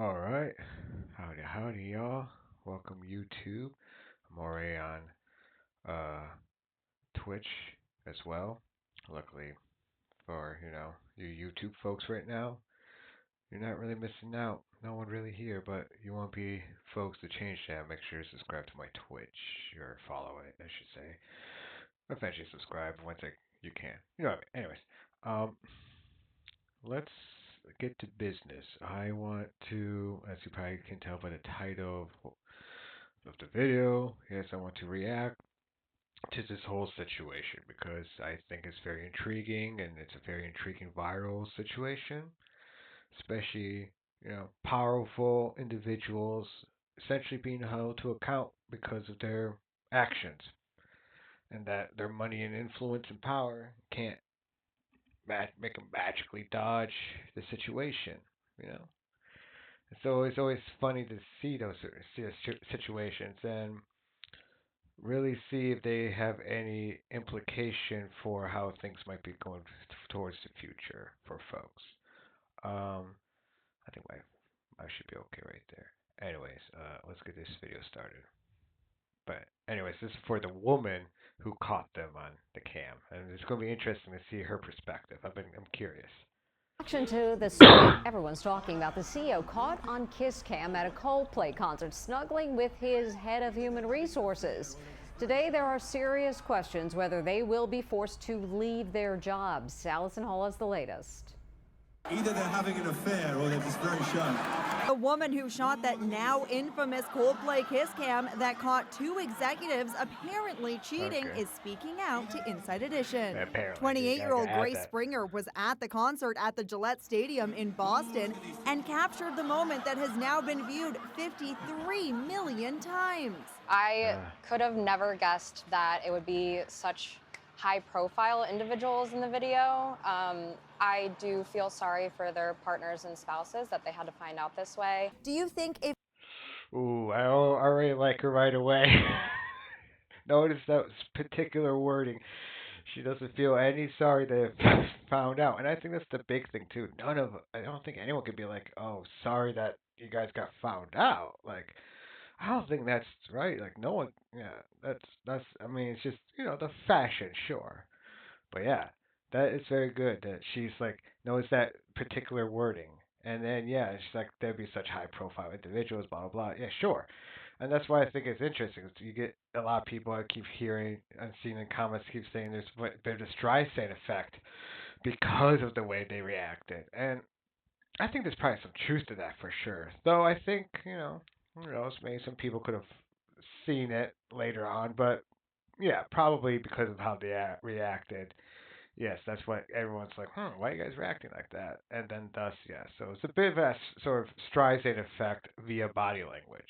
All right. Howdy, howdy, y'all. Welcome, YouTube. I'm already on Twitch as well. Luckily for, you YouTube folks right now, you're not really missing out. No one really here, but you want to be folks to change that. Make sure you subscribe to my Twitch or follow it, I should say. Eventually subscribe once you can. You know what I mean. Anyways, um, let's get to business. I want to, as you probably can tell by the title of the video, yes, I want to react to this whole situation because I think it's very intriguing and it's a very intriguing viral situation, especially, powerful individuals essentially being held to account because of their actions and that their money and influence and power can't make them magically dodge the situation, you know. So it's always funny to see those situations and really see if they have any implication for how things might be going towards the future for folks. Um, I think I should be okay right there. Anyways, let's get this video started. But anyways, this is for the woman who caught them on the cam, and it's going to be interesting to see her perspective. I'm curious. Reaction to the story everyone's talking about. The CEO caught on Kisscam at a Coldplay concert snuggling with his head of human resources. Today, there are serious questions whether they will be forced to leave their jobs. Allison Hall has the latest. Either they're having an affair or they're just very shy. The woman who shot that now infamous Coldplay kiss cam that caught two executives apparently cheating is speaking out to Inside Edition. 28-year-old Grace Springer was at the concert at the Gillette Stadium in Boston and captured the moment that has now been viewed 53 million times. I could have never guessed that it would be such high-profile individuals in the video. I do feel sorry for their partners and spouses that they had to find out this way. Do you think if Ooh, I already like her right away. Notice that particular wording. She doesn't feel any sorry they found out, and I think that's the big thing too. I don't think anyone could be like, "Oh, sorry that you guys got found out." Like, I don't think that's right. Like, no one. Yeah, that's. I mean, it's just the fashion, sure, but yeah, that is very good that she's like knows that particular wording, and then yeah, she's like there'd be such high profile individuals, blah blah blah. Yeah, sure, and that's why I think it's interesting. You get a lot of people I keep hearing and seeing in comments keep saying there's this Streisand effect because of the way they reacted, and I think there's probably some truth to that for sure. Though I think who knows, maybe some people could have seen it later on, but yeah, probably because of how they reacted. Yes, that's what everyone's like, why are you guys reacting like that? And then thus, yeah, so it's a bit of a sort of Streisand effect via body language.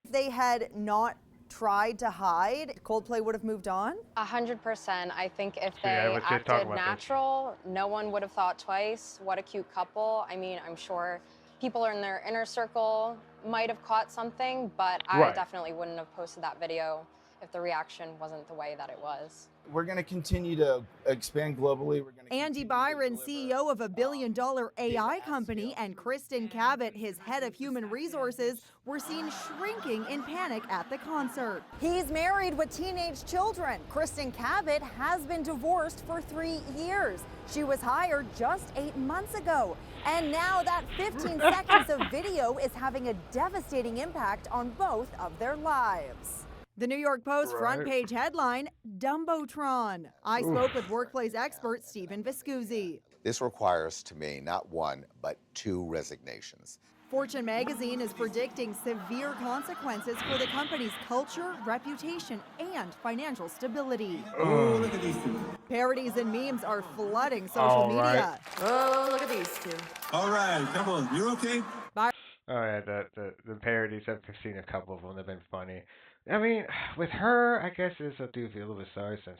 they had not tried to hide, Coldplay would have moved on? 100%. I think if So, yeah, I they was just talking acted about this. natural, no one would have thought twice. What a cute couple. I mean, I'm sure people in their inner circle might have caught something, but I Right. definitely wouldn't have posted that video if the reaction wasn't the way that it was. We're going to continue to expand globally. We're going to Andy Byron, CEO of a billion-dollar AI company, and Kristen Cabot, his head of human resources, were seen shrinking in panic at the concert. He's married with teenage children. Kristen Cabot has been divorced for 3 years. She was hired just 8 months ago. And now that 15 seconds of video is having a devastating impact on both of their lives. The New York Post front page headline, Dumbotron. I spoke with workplace expert Stephen Viscusi. This requires, to me, not one, but 2 resignations. Fortune magazine is predicting severe consequences for the company's culture, reputation, and financial stability. Oh, look at these two. Parodies and memes are flooding social All media. right. Oh, look at these two. All right, come on, you're okay? Oh yeah, the parodies. I've seen a couple of them. They've been funny. I mean, with her, I guess I do feel a little bit sorry since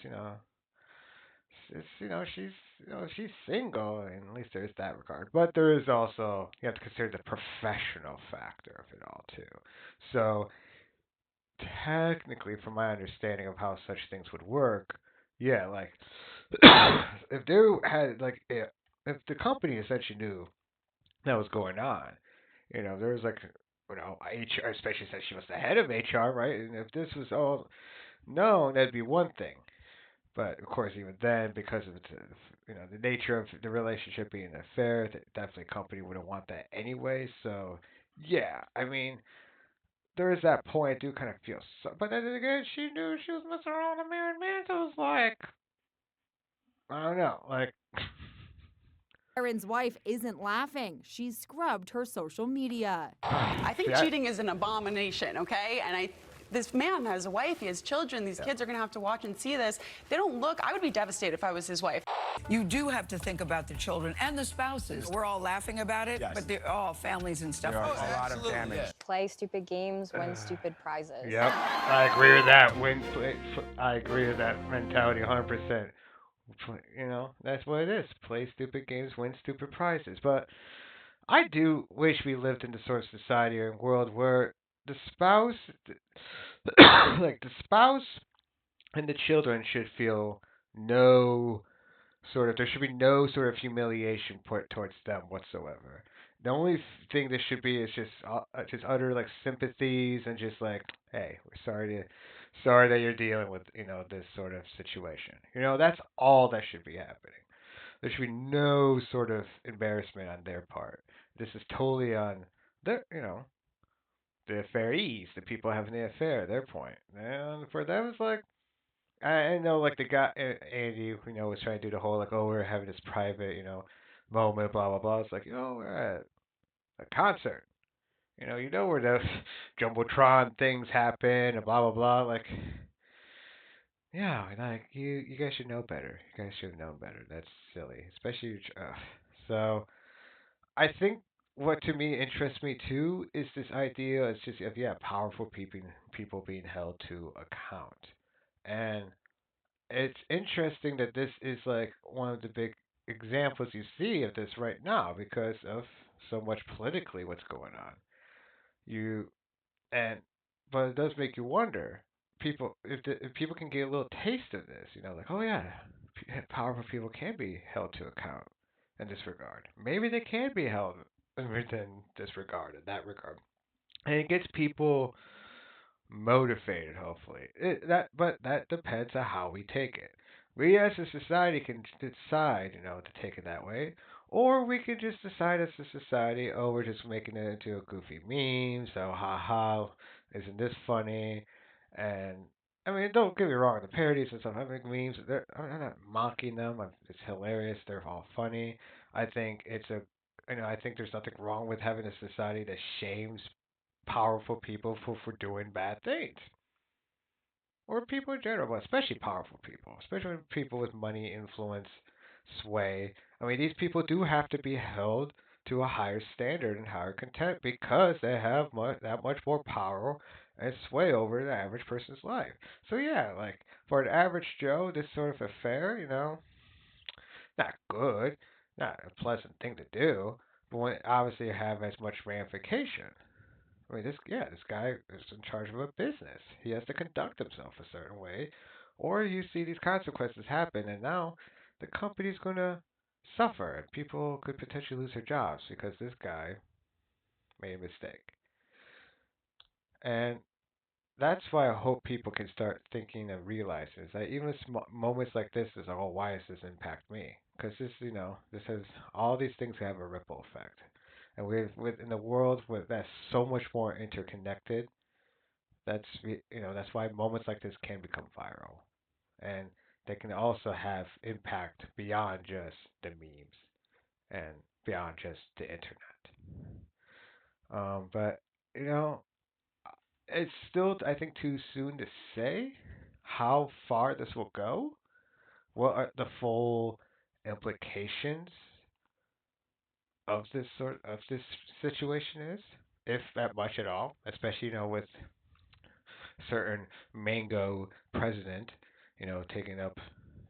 it's she's single, and at least there is that regard. But there is also you have to consider the professional factor of it all too. So technically, from my understanding of how such things would work, yeah, like if they had if the company essentially knew that was going on, There was like, HR, especially since she was the head of HR, right? And if this was all known, that'd be one thing. But of course, even then, because of the nature of the relationship being an affair, definitely company wouldn't want that anyway. So yeah, I mean, there is that point. I do kind of feel so, but then again, she knew she was messing around with a married man, so it was like, I don't know, like. Aaron's wife isn't laughing. She's scrubbed her social media. I think cheating is an abomination, okay? And this man has a wife, he has children, these kids are gonna have to watch and see this. They don't look, I would be devastated if I was his wife. You do have to think about the children and the spouses. We're all laughing about it, but they're all families and stuff. There are a lot of damage. Play stupid games, win stupid prizes. Yep, I agree with that. I agree with that mentality 100%. That's what it is. Play stupid games, win stupid prizes. But I do wish we lived in the sort of society or world where the spouse, like the spouse and the children should feel there should be no sort of humiliation put towards them whatsoever. The only thing this should be is just utter like sympathies and just like, hey, we're sorry that you're dealing with this sort of situation. That's all that should be happening. There should be no sort of embarrassment on their part. This is totally on the affairees, the people having the affair, their point. And for them, it's like, I know, like the guy Andy, was trying to do the whole like, oh, we're having this private, moment, blah blah blah. It's like, we're at a concert, where the jumbotron things happen and blah blah blah. Like, yeah, like you guys should know better. You guys should have known better. That's silly, especially. So, I think what to me interests me too is this idea. It's just powerful people being held to account, and it's interesting that this is like one of the big examples you see of this right now because of so much politically what's going on. You and but it does make you wonder if people can get a little taste of this, like, oh yeah, powerful people can be held to account in this regard. Maybe they can be held within this regard, in that regard, and it gets people motivated. Hopefully, but that depends on how we take it. We as a society can decide, to take it that way, or we can just decide as a society, oh, we're just making it into a goofy meme. So, haha, isn't this funny? And I mean, don't get me wrong, the parodies and stuff. I make memes. I'm not mocking them. It's hilarious. They're all funny. I think I think there's nothing wrong with having a society that shames powerful people for doing bad things. Or people in general, but especially powerful people, especially people with money, influence, sway. I mean, these people do have to be held to a higher standard and higher contempt because they have that much more power and sway over the average person's life. So yeah, like for an average Joe, this sort of affair, not good, not a pleasant thing to do, but when obviously have as much ramification. I mean, this guy is in charge of a business. He has to conduct himself a certain way, or you see these consequences happen, and now the company's going to suffer, and people could potentially lose their jobs because this guy made a mistake. And that's why I hope people can start thinking and realizing that even moments like this is, oh, why does this impact me? Because this has all these things have a ripple effect, and in the world that's so much more interconnected. That's why moments like this can become viral, and they can also have impact beyond just the memes and beyond just the internet. But you know, it's still I think too soon to say how far this will go. What are the full implications of this situation is, if that much at all, especially with certain mango president, taking up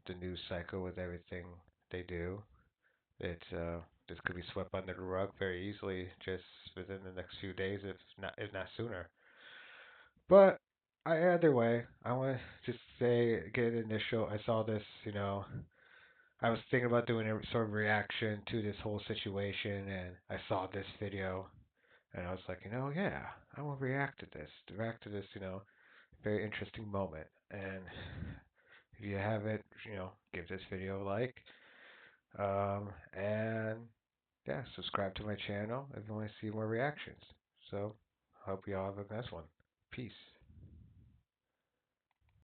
the news cycle with everything they do. This could be swept under the rug very easily just within the next few days, if not sooner. But either way, I want to just say get an initial. I saw this, I was thinking about doing a sort of reaction to this whole situation, and I saw this video, And I was like, yeah, I will react to this, very interesting moment. And if you haven't, give this video a like. And yeah, subscribe to my channel if you want to see more reactions. So, hope you all have a nice one. Peace.